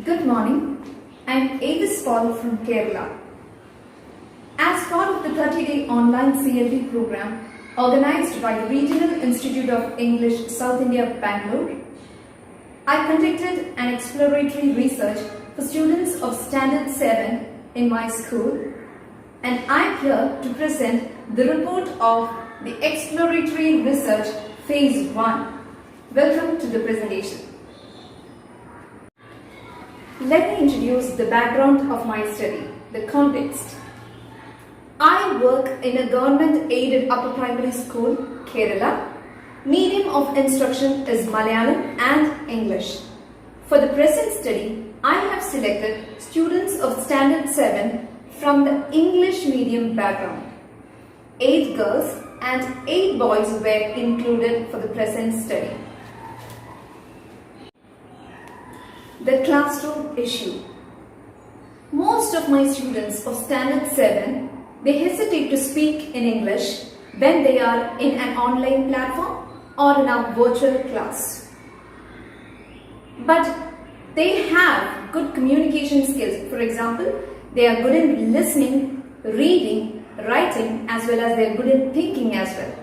Good morning. I am Avice Paul from Kerala. As part of the 30-day online CELT program organized by the Regional Institute of English, South India, Bengaluru, I conducted an exploratory research for students of Standard 7 in my school, and I am here to present the report of the Exploratory Research Phase 1. Welcome to the presentation. Let me introduce the background of my study, the context. I work in a government-aided upper primary school, Kerala. Medium of instruction is Malayalam and English. For the present study, I have selected students of Standard 7 from the English medium background. 8 girls and 8 boys were included for the present study. The classroom issue. Most of my students of Standard 7, they hesitate to speak in English when they are in an online platform or in a virtual class. But they have good communication skills. For example, they are good in listening, reading, writing, as well as they are good in thinking as well.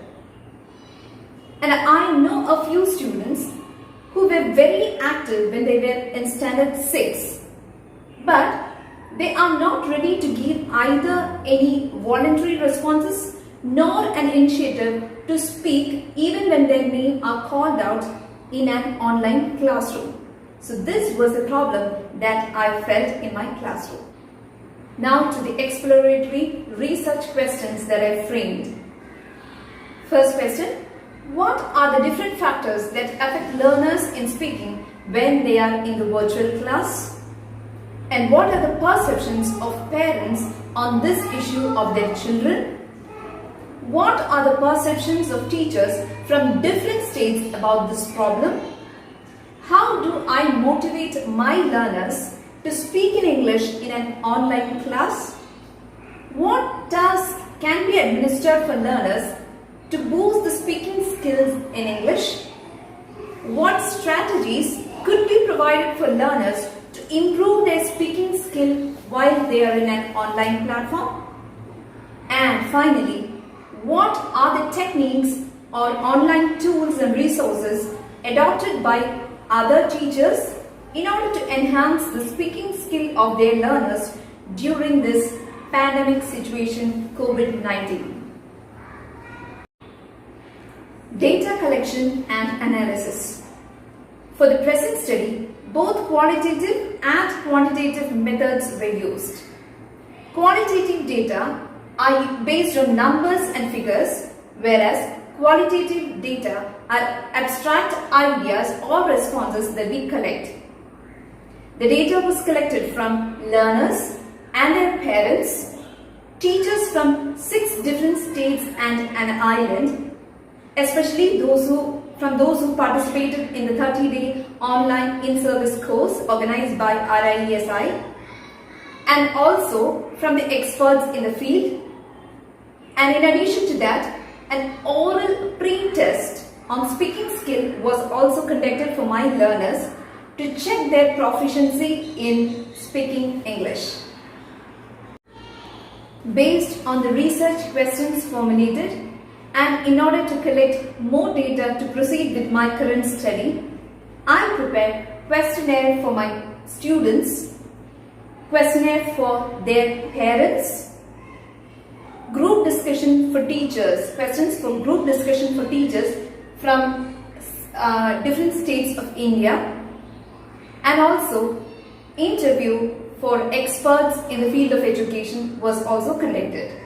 And I know a few students who were very active when they were in Standard 6, but they are not ready to give either any voluntary responses nor an initiative to speak even when their name are called out in an online classroom. So this was the problem that I felt in my classroom. Now to the exploratory research questions that I framed. First question. What are the different factors that affect learners in speaking when they are in the virtual class? And what are the perceptions of parents on this issue of their children? What are the perceptions of teachers from different states about this problem? How do I motivate my learners to speak in English in an online class? What tasks can be administered for learners to boost the speaking skills in English? What strategies could be provided for learners to improve their speaking skill while they are in an online platform? And finally, what are the techniques or online tools and resources adopted by other teachers in order to enhance the speaking skill of their learners during this pandemic situation, COVID-19? Data collection and analysis. For the present study, both qualitative and quantitative methods were used. Qualitative data are based on numbers and figures, whereas qualitative data are abstract ideas or responses that we collect. The data was collected from learners and their parents, teachers from 6 different states and an island, especially those who participated in the 30-day online in-service course organized by RIE, and also from the experts in the field. And in addition to that, an oral pre-test on speaking skill was also conducted for my learners to check their proficiency in speaking English. Based on the research questions formulated, and in order to collect more data to proceed with my current study, I prepared questionnaire for my students, questionnaire for their parents, group discussion for teachers, questions for group discussion for teachers from different states of India, and also interview for experts in the field of education was also conducted.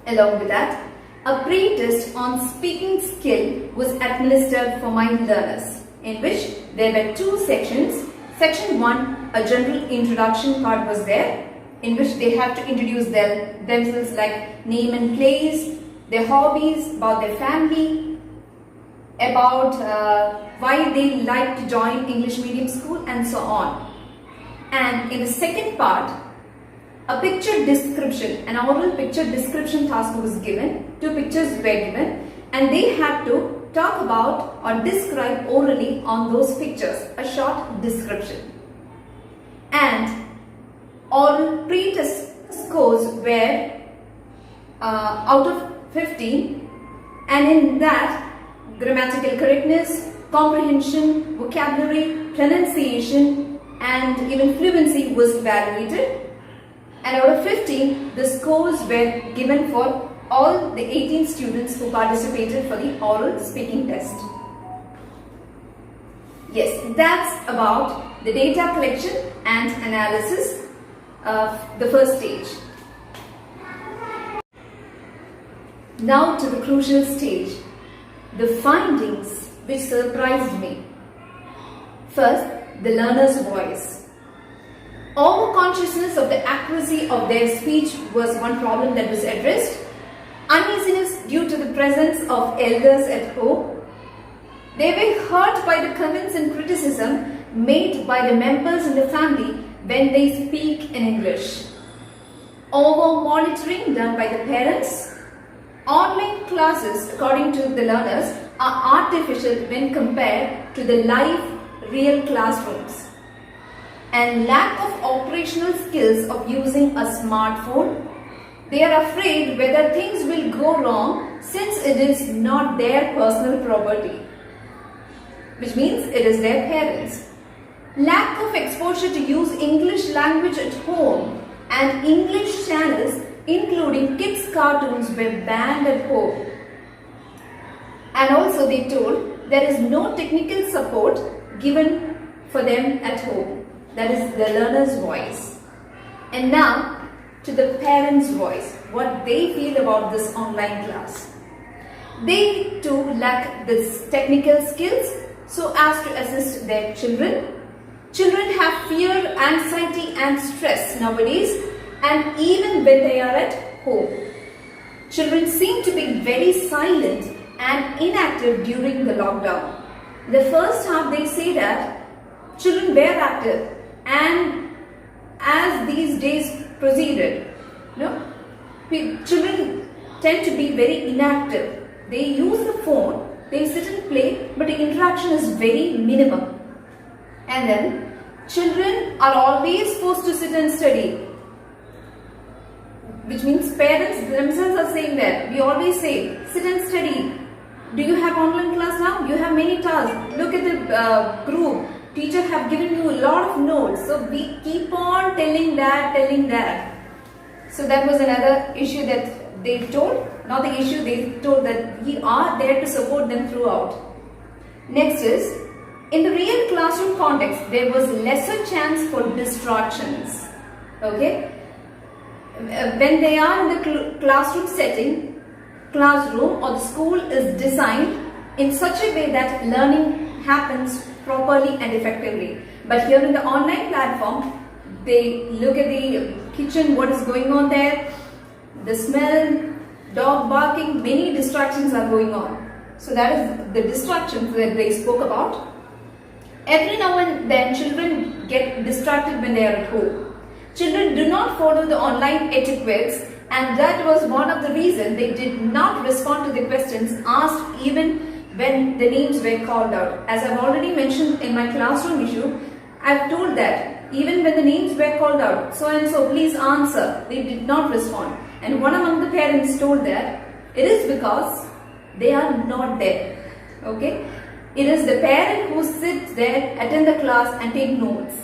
Along with that, a pre-test on speaking skill was administered for my learners, in which there were 2 sections. Section 1, a general introduction part was there, in which they have to introduce themselves, like name and place, their hobbies, about their family, about why they like to join English medium school, and so on. And in the second part, a picture description, an oral picture description task was given. 2 pictures were given, and they had to talk about or describe orally on those pictures, a short description. and oral pre-test scores were out of 15, and in that grammatical correctness, comprehension, vocabulary, pronunciation and even fluency was evaluated, and out of 15 the scores were given for all the 18 students who participated for the oral speaking test. Yes, that's about the data collection and analysis of the first stage. Now to the crucial stage, the findings which surprised me. First, the learner's voice. Over-consciousness of the accuracy of their speech was one problem that was addressed. Uneasiness due to the presence of elders at home. They were hurt by the comments and criticism made by the members in the family when they speak in English. Over-monitoring done by the parents. Online classes, according to the learners, are artificial when compared to the live, real classrooms. And lack of operational skills of using a smartphone. They are afraid whether things will go wrong since it is not their personal property, which means it is their parents. Lack of exposure to use English language at home, and English channels including kids cartoons were banned at home. And also they told there is no technical support given for them at home. That is the learner's voice. And now to the parents' voice, what they feel about this online class. They too lack this technical skills so as to assist their children. Children have fear, anxiety and stress nowadays, and even when they are at home. Children seem to be very silent and inactive during the lockdown. The first half they say that children were active, and as these days proceeded, children tend to be very inactive. They use the phone, they sit and play, but the interaction is very minimum. And then children are always forced to sit and study, which means parents themselves are saying that. We always say, sit and study. Do you have online class now? You have many tasks. Look at the group. Teacher have given you a lot of notes. So we keep on telling that. So that was another issue that they told. Not the issue, they told that we are there to support them throughout. Next is, in the real classroom context, there was lesser chance for distractions. Okay? When they are in the classroom setting, classroom or the school is designed in such a way that learning happens properly and effectively. But here in the online platform, they look at the kitchen, what is going on there, the smell, dog barking, many distractions are going on. So that is the distractions that they spoke about. Every now and then children get distracted when they are at home. Children do not follow the online etiquettes, and that was one of the reasons they did not respond to the questions asked even when the names were called out. As I've already mentioned in my classroom issue, I've told that even when the names were called out, so and so, please answer, they did not respond. And one among the parents told that it is because they are not there. Okay? It is the parent who sits there, attend the class and take notes.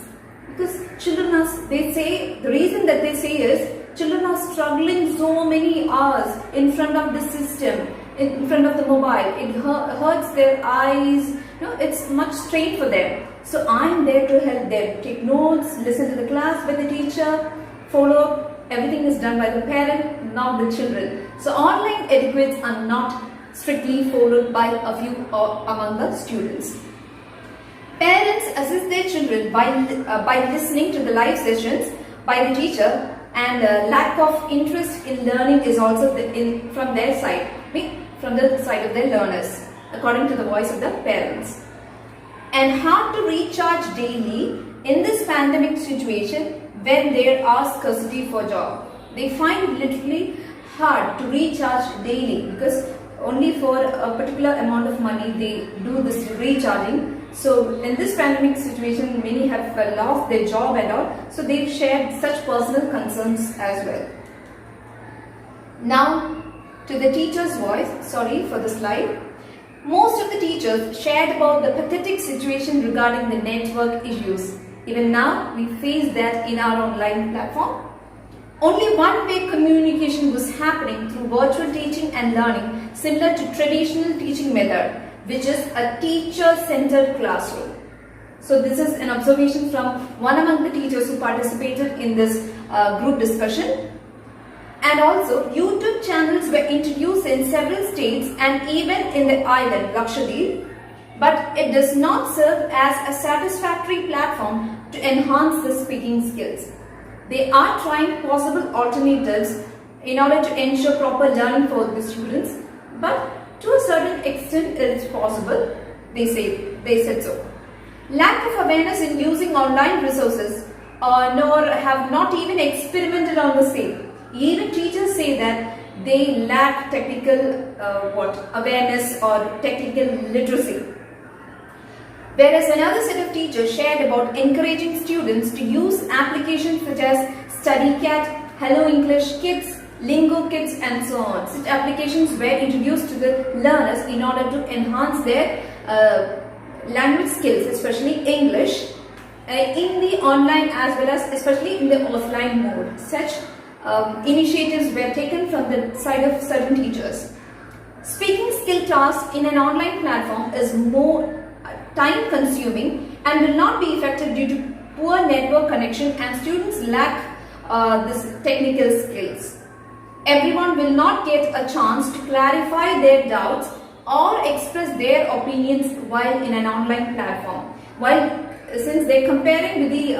Because children are, they say, the reason that they say is, children are struggling so many hours in front of the system, in front of the mobile. It hurts their eyes, it's much strain for them. So I am there to help them. Take notes, listen to the class by the teacher, follow up. Everything is done by the parent, not the children. So online etiquettes are not strictly followed by a few among the students. Parents assist their children by listening to the live sessions by the teacher, and lack of interest in learning is also from their side, from the side of their learners, according to the voice of the parents. And hard to recharge daily in this pandemic situation when there are scarcity for job. They find literally hard to recharge daily because only for a particular amount of money they do this recharging. So in this pandemic situation, many have lost their job and all, so they've shared such personal concerns as well. Now to the teacher's voice, sorry for the slide. Most of the teachers shared about the pathetic situation regarding the network issues. Even now, we face that in our online platform. Only one-way communication was happening through virtual teaching and learning, similar to traditional teaching method, which is a teacher-centered classroom. So this is an observation from one among the teachers who participated in this group discussion. And also, YouTube channels were introduced in several states and even in the island, Lakshadweep, but it does not serve as a satisfactory platform to enhance the speaking skills. They are trying possible alternatives in order to ensure proper learning for the students, but to a certain extent it is possible, they said so. Lack of awareness in using online resources nor have not even experimented on the same. Even teachers say that they lack technical awareness or technical literacy. Whereas another set of teachers shared about encouraging students to use applications such as StudyCat, Hello English Kids, Lingo Kids and so on. Such applications were introduced to the learners in order to enhance their language skills, especially English, in the online as well as especially in the offline mode. Such initiatives were taken from the side of certain teachers. Speaking skill tasks in an online platform is more time consuming and will not be effective due to poor network connection, and students lack this technical skills. Everyone will not get a chance to clarify their doubts or express their opinions while in an online platform. Since they're comparing with the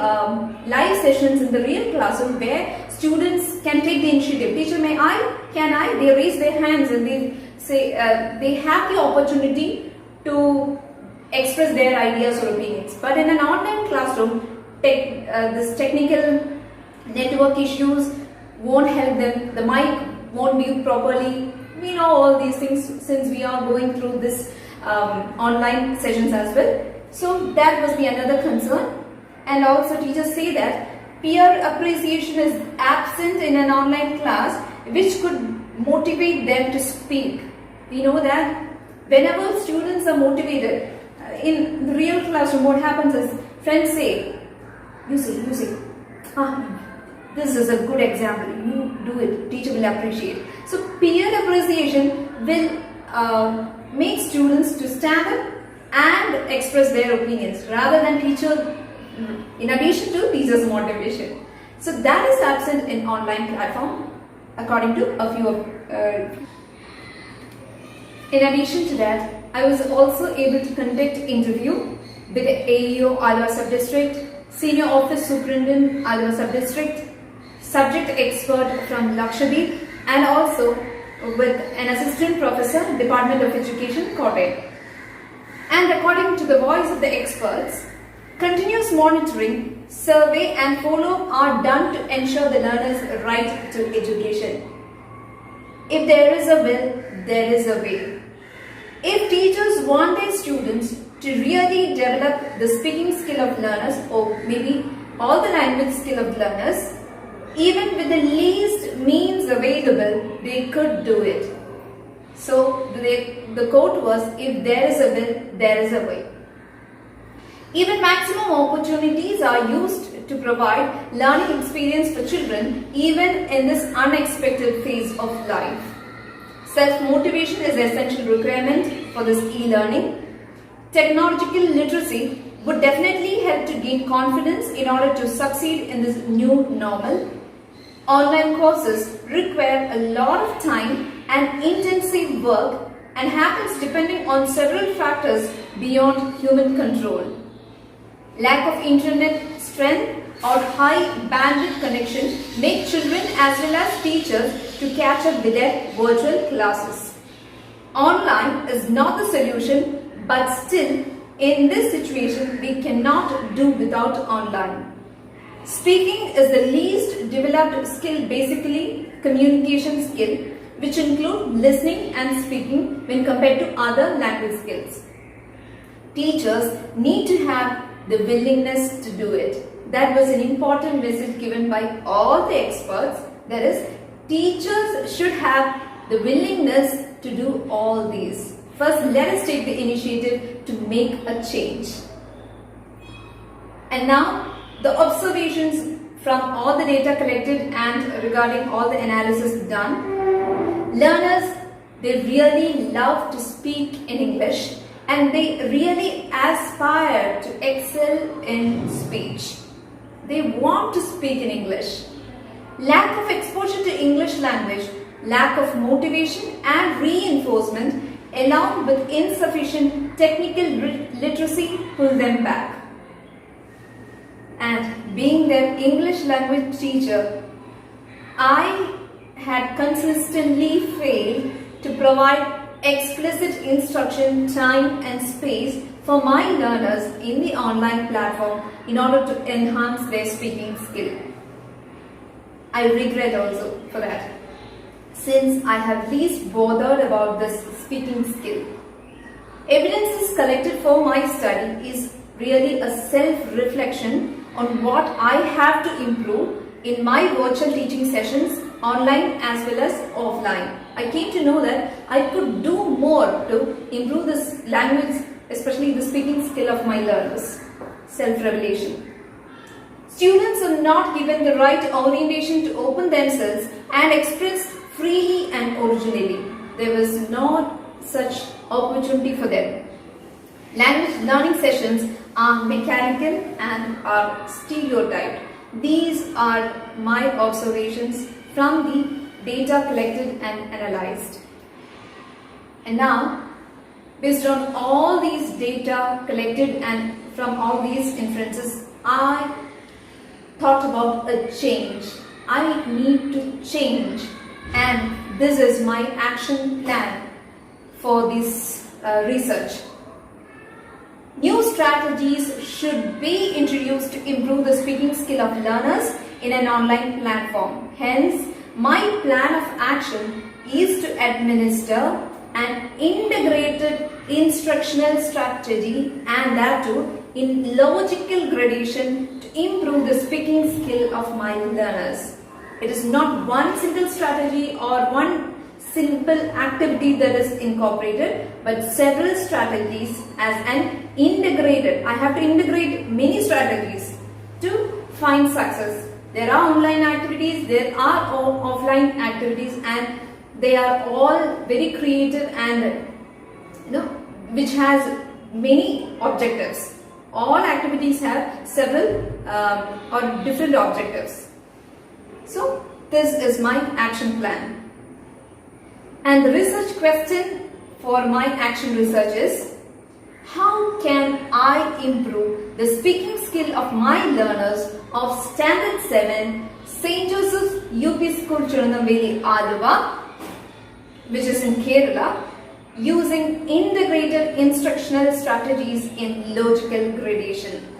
live sessions in the real classroom where students can take the initiative. Teacher, may I? Can I? They raise their hands and they say they have the opportunity to express their ideas or opinions. But in an online classroom, this technical network issues won't help them. The mic won't be properly. We know all these things since we are going through this online sessions as well. So that was the another concern. And also teachers say that peer appreciation is absent in an online class, which could motivate them to speak. We know that whenever students are motivated, in the real classroom what happens is friends say, you say, this is a good example, you do it, teacher will appreciate. So peer appreciation will make students to stand up and express their opinions rather than teacher, in addition to teacher's motivation. So that is absent in online platform according to a few of In addition to that, I was also able to conduct interview with the AEO Alva Sub-District, Senior Office Superintendent Alva Sub-District, subject expert from Lakshadweep, and also with an Assistant Professor, Department of Education, Kottayam. And according to the voice of the experts, continuous monitoring, survey and follow-up are done to ensure the learner's right to education. If there is a will, there is a way. If teachers want their students to really develop the speaking skill of learners, or maybe all the language skill of learners, even with the least means available, they could do it. So the quote was, if there is a will, there is a way. Even maximum opportunities are used to provide learning experience for children, even in this unexpected phase of life. Self-motivation is an essential requirement for this e-learning. Technological literacy would definitely help to gain confidence in order to succeed in this new normal. Online courses require a lot of time and intensive work and happens depending on several factors beyond human control. Lack of internet strength or high bandwidth connection make children as well as teachers to catch up with their virtual classes. Online is not the solution, but still in this situation we cannot do without online. Speaking is the least developed skill, basically communication skill, which include listening and speaking when compared to other language skills. teachers need to have the willingness to do it. That was an important message given by all the experts. That is, teachers should have the willingness to do all these. First, let us take the initiative to make a change. And now, the observations from all the data collected and regarding all the analysis done. Learners, they really love to speak in English and they really aspire to excel in speech. They want to speak in English. Lack of exposure to English language, lack of motivation and reinforcement along with insufficient technical literacy pull them back. And being their English language teacher, I had consistently failed to provide explicit instruction, time and space for my learners in the online platform in order to enhance their speaking skill. I regret also for that, since I have least bothered about this speaking skill. Evidences collected for my study is really a self-reflection on what I have to improve in my virtual teaching sessions, online as well as offline. I came to know that I could do more to improve this language, especially the speaking skill of my learners. Self-revelation. Students are not given the right orientation to open themselves and express freely and originally. There was not such opportunity for them. Language learning sessions are mechanical and are stereotyped. These are my observations from the data collected and analyzed. And now, based on all these data collected and from all these inferences, I thought about a change. I need to change, and this is my action plan for this research. New strategies should be introduced to improve the speaking skill of learners in an online platform. Hence, my plan of action is to administer an integrated instructional strategy, and that too in logical gradation, to improve the speaking skill of my learners. It is not one single strategy or one simple activity that is incorporated, but several strategies as an integrated. I have to integrate many strategies to find success. There are online activities, there are offline activities, and they are all very creative and which has many objectives. All activities have several or different objectives. So this is my action plan. And the research question for my action research is, how can I improve the speaking skill of my learners of Standard 7 St. Joseph's UP School Chirunambeli, Aluva, which is in Kerala, using integrated instructional strategies in logical gradation.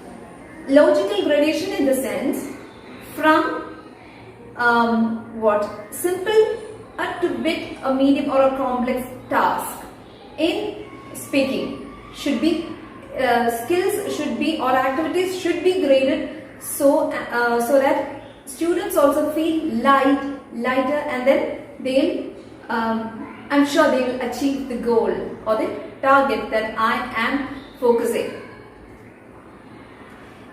Logical gradation in the sense from simple to bit, a medium or a complex task in speaking should be skills should be or activities should be graded so that students also feel lighter, and then they'll I'm sure they will achieve the goal or the target that I am focusing.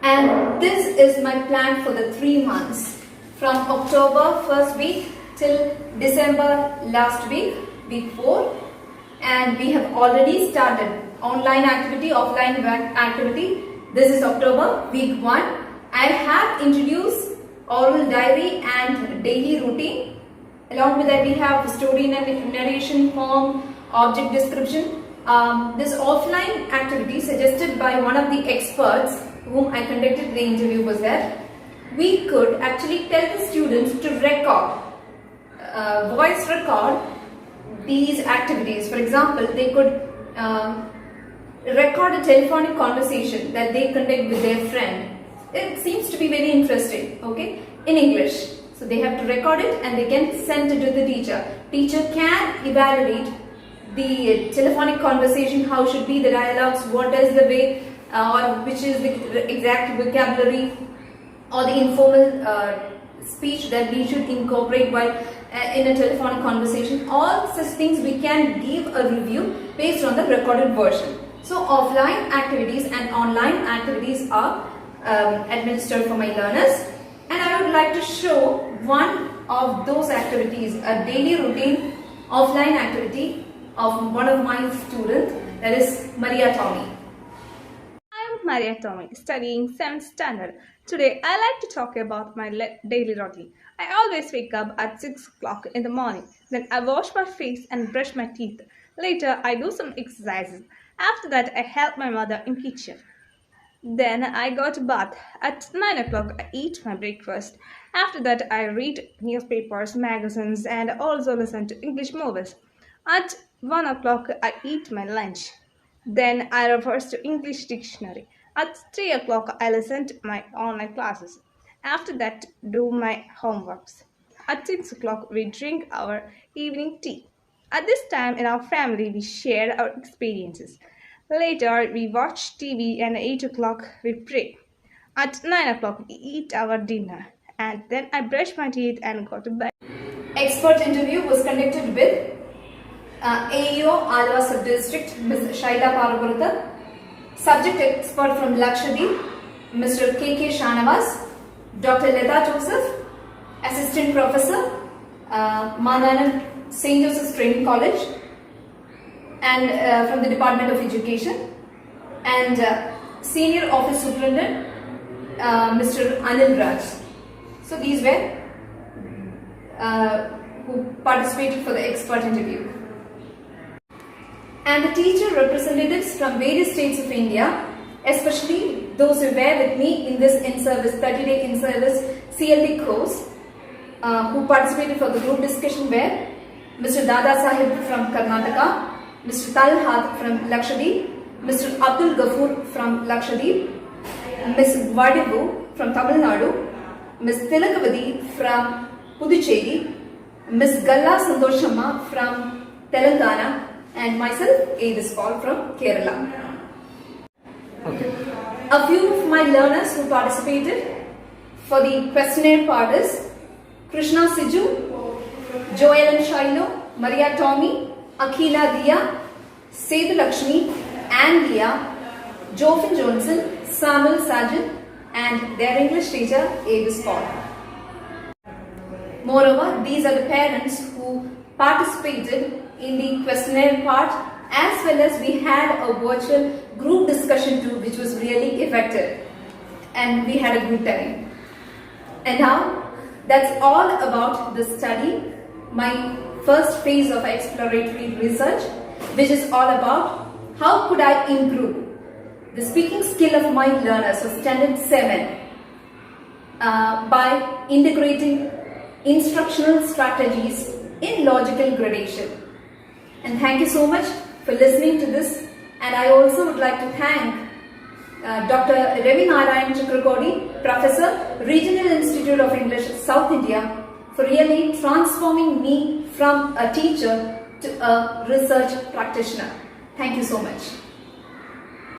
And this is my plan for the 3 months, from October first week till December last week, week 4. And we have already started online activity, offline activity. This is October, week 1. I have introduced oral diary and daily routine. Along with that, we have story narration form, object description. This offline activity suggested by one of the experts whom I conducted the interview was that we could actually tell the students to record, voice record these activities. For example, they could record a telephonic conversation that they conduct with their friend. It seems to be very interesting, okay, in English. So they have to record it and they can send it to the teacher. Teacher can evaluate the telephonic conversation, how should be the dialogues, what is the way or which is the exact vocabulary or the informal speech that we should incorporate while in a telephonic conversation. All such things we can give a review based on the recorded version. So offline activities and online activities are administered for my learners, and I would like to show one of those activities, a daily routine offline activity of one of my students, that is Maria Tommy. I am Maria Tommy, studying 7th standard. Today I like to talk about my daily routine. I always wake up at 6 o'clock in the morning. Then I wash my face and brush my teeth. Later I do some exercises. After that I help my mother in kitchen. Then I go to bath. At 9 o'clock I eat my breakfast. After that I read newspapers, magazines and also listen to English movies. At 1 o'clock I eat my lunch. Then I refer to English dictionary. At 3 o'clock I listen to my online classes. After that do my homeworks. At 6 o'clock we drink our evening tea. At this time in our family we share our experiences. Later we watch TV and at 8 o'clock we pray. At 9 o'clock we eat our dinner and then I brush my teeth and go to bed. Expert interview was conducted with AEO Alva Sub-District, Ms. Shaila Paraburtha, subject expert from Lakshadweep, Mr. KK Shanavas, Dr. Leda Joseph, Assistant Professor, Mananam St. Joseph's Training College, and from the Department of Education, and Senior Office Superintendent, Mr. Anil Raj. So these were who participated for the expert interview. And the teacher representatives from various states of India, especially those who were with me in this in-service, 30-day in-service CLT course, who participated for the group discussion were Mr. Dada Sahib from Karnataka, Mr. Talhat from Lakshadweep, Mr. Abdul Ghafoor from Lakshadweep, Ms. Vadivu from Tamil Nadu, Ms. Tilakavadi from Puducherry, Ms. Galla Santoshamma from Telangana, and myself, Avice Paul from Kerala. Okay. A few of my learners who participated for the questionnaire part is Krishna Siju, Joel and Shiloh, Maria Tommy, Akhila Dia, Sethu Lakshmi, Anne Dia, Jofin Johnson, Samuel Sargent, and their English teacher, Avice Paul. Moreover, these are the parents who participated in the questionnaire part, as well as we had a virtual group discussion too, which was really effective, and we had a good time. And now that's all about the study, my first phase of exploratory research, which is all about how could I improve the speaking skill of my learners of standard 7 by integrating instructional strategies in logical gradation. And thank you so much for listening to this, and I also would like to thank Dr. Ravi Narayan Chakrakodi, Professor, Regional Institute of English, South India, for really transforming me from a teacher to a research practitioner. Thank you so much.